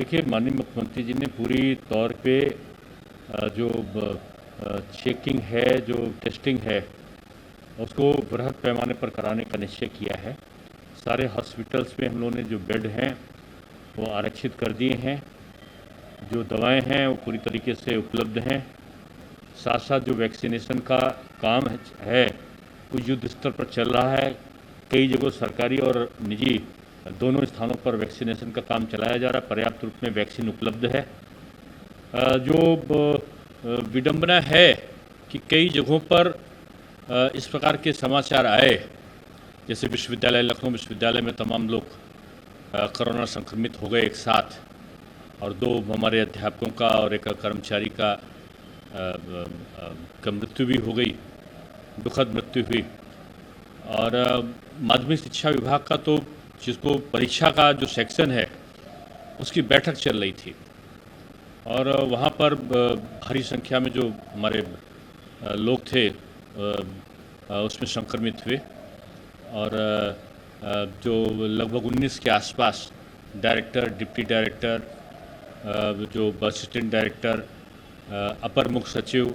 देखिए, माननीय मुख्यमंत्री जी ने पूरी तौर पे जो चेकिंग है, जो टेस्टिंग है, उसको बृहद पैमाने पर कराने का निश्चय किया है। सारे हॉस्पिटल्स में हम लोगों ने जो बेड हैं वो आरक्षित कर दिए हैं। जो दवाएं हैं वो पूरी तरीके से उपलब्ध हैं। साथ साथ जो वैक्सीनेशन का काम है वो युद्ध स्तर पर चल रहा है। कई जगह सरकारी और निजी दोनों स्थानों पर वैक्सीनेशन का काम चलाया जा रहा है। पर्याप्त रूप में वैक्सीन उपलब्ध है। जो विडंबना है कि कई जगहों पर इस प्रकार के समाचार आए, जैसे विश्वविद्यालय, लखनऊ विश्वविद्यालय में तमाम लोग कोरोना संक्रमित हो गए एक साथ, और 2 हमारे अध्यापकों का और एक कर्मचारी का मृत्यु भी हो गई, दुखद मृत्यु हुई। और माध्यमिक शिक्षा विभाग का तो जिसको परीक्षा का जो सेक्शन है उसकी बैठक चल रही थी, और वहाँ पर भारी संख्या में जो हमारे लोग थे उसमें संक्रमित हुए, और जो लगभग 19 के आसपास डायरेक्टर, डिप्टी डायरेक्टर, जो असिस्टेंट डायरेक्टर, अपर मुख्य सचिव,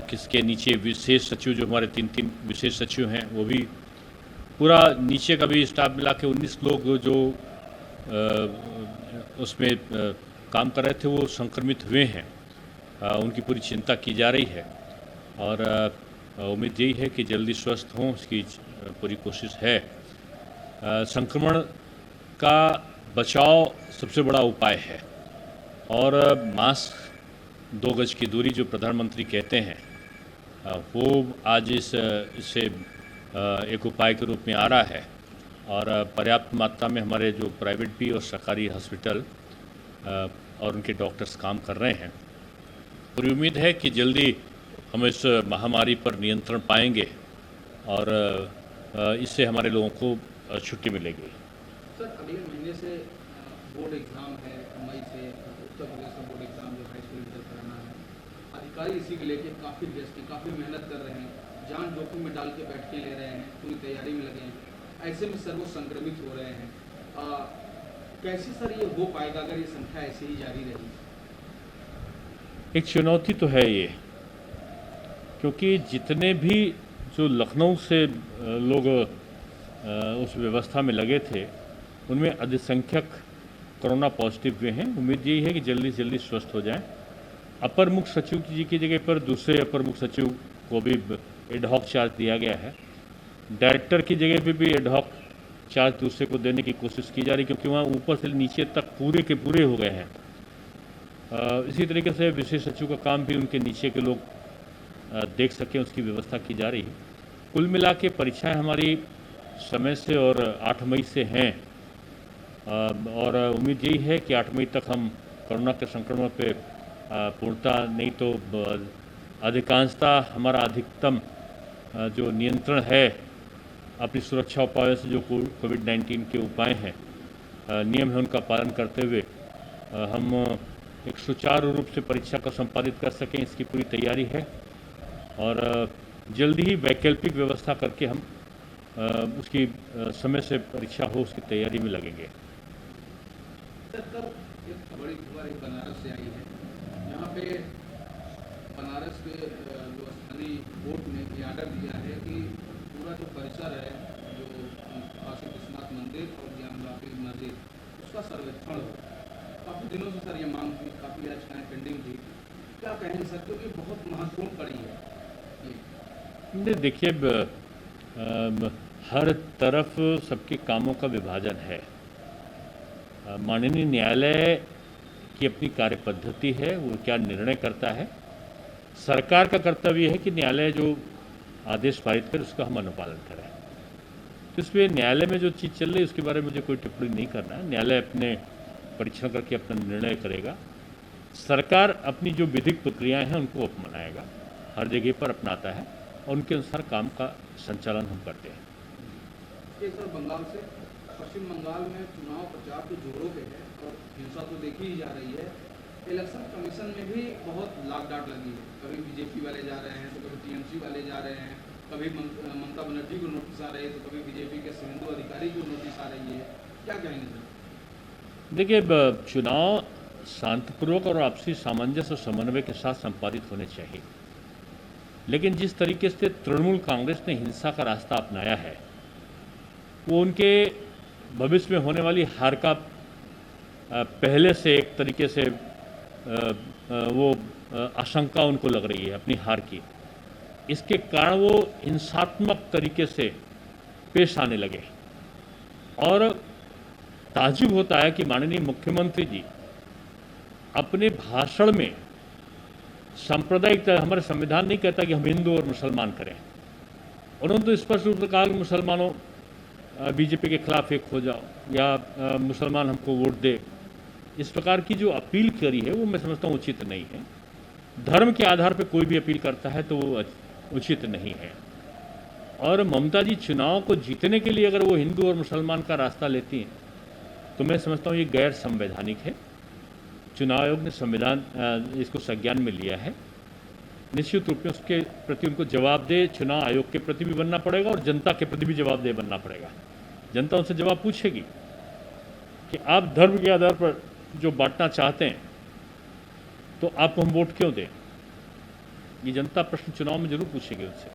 किसके नीचे विशेष सचिव, जो हमारे 3 विशेष सचिव हैं, वो भी पूरा नीचे का भी स्टाफ मिला के 19 लोग जो उसमें काम कर रहे थे वो संक्रमित हुए हैं। उनकी पूरी चिंता की जा रही है, और उम्मीद यही है कि जल्दी स्वस्थ हों, इसकी पूरी कोशिश है। संक्रमण का बचाव सबसे बड़ा उपाय है, और मास्क, 2 गज की दूरी जो प्रधानमंत्री कहते हैं वो आज इससे एक उपाय के रूप में आ रहा है, और पर्याप्त मात्रा में हमारे जो प्राइवेट भी और सरकारी हॉस्पिटल और उनके डॉक्टर्स काम कर रहे हैं। पूरी उम्मीद है कि जल्दी हम इस महामारी पर नियंत्रण पाएंगे, और इससे हमारे लोगों को छुट्टी मिलेगी। सर, अगले महीने से बोर्ड एग्ज़ाम है, मई से उत्तर प्रदेश का बोर्ड एग्ज़ाम जो हाई स्कूल इंटर कराना है। अधिकारी इसी को लेके काफ़ी व्यस्त हैं, काफ़ी मेहनत कर रहे हैं, जान जोखिम में डाल के बैठ के ले रहे हैं, पूरी तैयारी में लगे हैं। ऐसे में सर वो संक्रमित हो रहे हैं। कैसे सर ये हो पाएगा अगर ये संख्या ऐसे ही जारी रही? एक चुनौती तो है ये, क्योंकि जितने भी जो लखनऊ से लोग उस व्यवस्था में लगे थे उनमें अधिसंख्यक कोरोना पॉजिटिव हुए हैं। उम्मीद यही है कि जल्दी से जल्दी स्वस्थ हो जाएं। अपर मुख्य सचिव जी की जगह पर दूसरे अपर मुख्य सचिव को भी एडहॉक चार्ज दिया गया है। डायरेक्टर की जगह पे भी एडहॉक चार्ज दूसरे को देने की कोशिश की जा रही, क्योंकि वहाँ ऊपर से नीचे तक पूरे के पूरे हो गए हैं। इसी तरीके से विशेष सचिव का काम भी उनके नीचे के लोग देख सकें, उसकी व्यवस्था की जा रही है। कुल मिला के परीक्षाएँ हमारी समय से और 8 मई से हैं, और उम्मीद यही है कि 8 मई तक हम कोरोना के संक्रमण पे पूर्णतः नहीं तो अधिकांशता हमारा अधिकतम जो नियंत्रण है अपनी सुरक्षा उपायों से, जो कोविड-19 के उपाय हैं, नियम है, उनका पालन करते हुए हम एक सुचारू रूप से परीक्षा को संपादित कर सकें, इसकी पूरी तैयारी है। और जल्दी ही वैकल्पिक व्यवस्था करके हम उसकी समय से परीक्षा हो, उसकी तैयारी में लगेंगे। सर, एक बड़ी खबर एक बनारस से आई है। यहाँ पे बनारस के जो स्थानीय कोर्ट ने ये आर्डर दिया है कि पूरा जो परिसर है, जो काशी विश्वनाथ मंदिर और जामजाफी मस्जिद, उसका सर्वेक्षण हो। काफ़ी दिनों से सर ये मांग थी, काफ़ी याचिकाएँ पेंडिंग थी। क्या कहेंगे सर, क्योंकि बहुत महत्वपूर्ण कड़ी है ये? देखिए, हर तरफ सबके कामों का विभाजन है। माननीय न्यायालय की अपनी कार्य पद्धति है, वो क्या निर्णय करता है। सरकार का कर्तव्य है कि न्यायालय जो आदेश पारित करे उसका हम अनुपालन करें। तो इसमें न्यायालय में जो चीज़ चल रही है उसके बारे में मुझे कोई टिप्पणी नहीं करना है। न्यायालय अपने परीक्षण करके अपना निर्णय करेगा। सरकार अपनी जो विधिक प्रक्रियाएँ हैं उनको अपनाएगा, हर जगह पर अपनाता है, और उनके अनुसार काम का संचालन हम करते हैं। सर, बंगाल से पश्चिम बंगाल में चुनाव प्रचार तो जोरों पे है और हिंसा तो देखी ही जा रही है। इलेक्शन कमीशन में भी बहुत लाग डाट लगी है। कभी बीजेपी वाले जा रहे हैं तो कभी टीएमसी वाले जा रहे हैं, कभी ममता बनर्जी को नोटिस आ रही है तो कभी बीजेपी के शुभेंदु अधिकारी को नोटिस आ रही है। क्या कहेंगे सर? देखिए, चुनाव शांतिपूर्वक और आपसी सामंजस्य और समन्वय के साथ संपादित होने चाहिए, लेकिन जिस तरीके से तृणमूल कांग्रेस ने हिंसा का रास्ता अपनाया है, वो उनके भविष्य में होने वाली हार का पहले से एक तरीके से वो आशंका उनको लग रही है अपनी हार की। इसके कारण वो हिंसात्मक तरीके से पेश आने लगे और ताज्जुब होता है कि माननीय मुख्यमंत्री जी अपने भाषण में सांप्रदायिक, हमारा संविधान नहीं कहता कि हम हिंदू और मुसलमान करें, उन्होंने तो स्पष्ट रूप से कहा कि मुसलमानों बीजेपी के खिलाफ एक हो जाओ या मुसलमान हमको वोट दे। इस प्रकार की जो अपील करी है वो मैं समझता हूँ उचित नहीं है। धर्म के आधार पर कोई भी अपील करता है तो वो उचित नहीं है। और ममता जी चुनाव को जीतने के लिए अगर वो हिंदू और मुसलमान का रास्ता लेती हैं तो मैं समझता हूँ ये गैर संवैधानिक है। चुनाव आयोग ने संविधान इसको संज्ञान में लिया है, निश्चित रूप में उसके प्रति उनको जवाबदेह चुनाव आयोग के प्रति भी बनना पड़ेगा और जनता के प्रति भी जवाबदेह बनना पड़ेगा। जनता उनसे जवाब पूछेगी कि आप धर्म के आधार पर जो बांटना चाहते हैं तो आपको हम वोट क्यों दें। ये जनता प्रश्न चुनाव में जरूर पूछेगी उनसे।